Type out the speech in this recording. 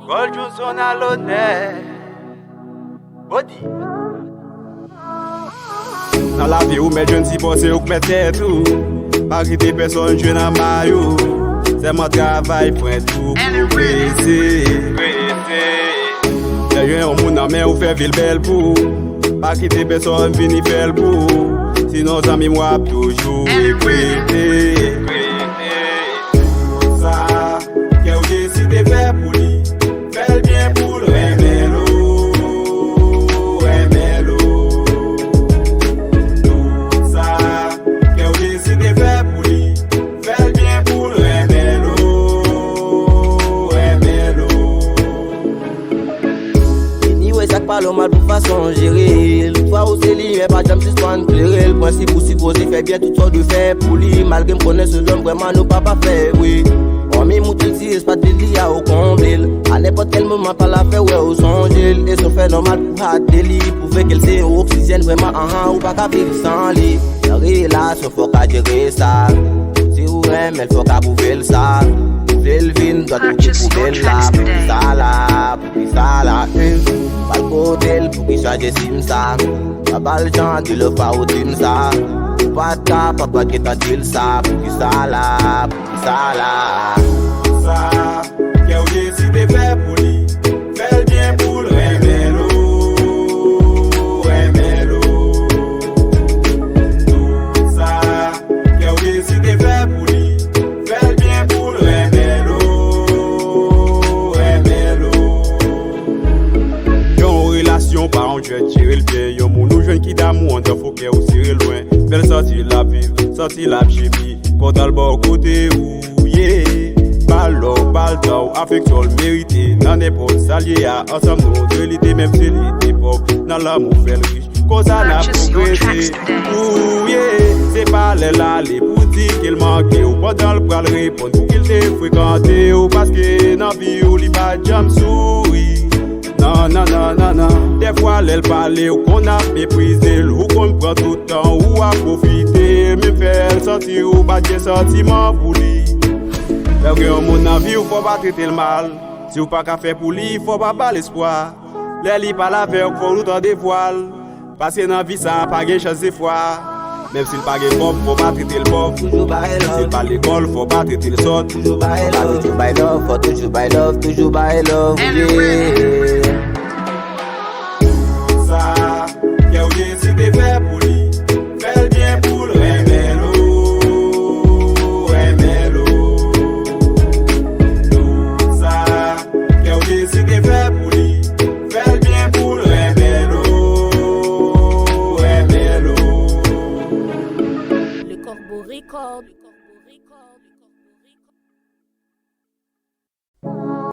Gold Johnson à l'honneur. Body. Dans la vie où mes jeunes s'y passent ou que mes têtes ou pas quitter personne je n'en maillot. C'est mon travail pour être tout pressé. Les jeunes au monde en main ou fait ville belle pour pas quitter personne venir faire le pour. Sinon amis moi toujours répéter. Ça qu'elle décide de faire pour lui. Fais le bien pour le MLO. Parle mal pour façon gérer. Toi où c'est lui, mais pas jamais suspendre clairer. Le principe ou supposé fait bien tout ça de faire pour lui. Malgré me connaître ce homme, vraiment nous pas faire, oui. On m'y montre le c'est pas de l'IA au comble. À n'importe quel moment, pas la faire, ouais, au songe. Et son fait normal pour hâte délit. Pour faire qu'elle c'est oxygène vraiment ou pas qu'à vivre sans lui. La relation, faut qu'à gérer ça. Si vous aimez, il faut qu'à prouver le ça. Le vin doit tout prouver là. Pour ça là, Pas le côté pour qu'il change sim ça. Pas le temps de le faire au team ça. Pas de cas, papa qui t'a dit ça. Pour ça là, Ça, qu'elle décide de faire pour lui. Fais le bien pour le MLO. Tout ça, qu'elle décide de faire pour lui. Fais le bien pour le MLO. Yon relation par un jeu tirer le pied. Yon mon nou jeune qui d'amour, on faut qu'elle ou serrer loin. Fais sortir la ville, sortir la chimie. Pendant le bon côté où, yeah. Pas le temps, affection le mérité. Dans n'importe salier à ensemble nous de l'idée, même si l'idée pop. Dans l'amour fait le riche, cause ça n'a progressé. Ouh, yeah. C'est pas les là, les boutiques qu'il manquait. Ou pas dans le bras le répondre pour qu'il t'ait fréquenté. Ou parce que dans vie ou li pas jam souris. Non. Des fois, elle parle ou qu'on a méprisé, ou qu'on prend tout le temps, ou à profiter. Me faire sentir ou pas de sentiments pour lui. Parce que mon vie, il faut pas traiter le mal. Si vous pas qu'à faire pour lui, il faut pas battre l'espoir. Les lits pas la faire, il faut l'autre des voiles. Parce que dans la vie, ça n'a pas de chance des fois. Même s'il pas de pauvre, faut pas traiter le pauvre. S'il pas l'école, faut pas traiter le sort. Toujours by love, faut toujours by love, yeah. Ça, qu'elle décide de faire pour lui. Fais le bien pour le MLO. Tout ça, qu'elle décide de faire pour lui. Fais le bien pour le MLO. Le Corbeau Record.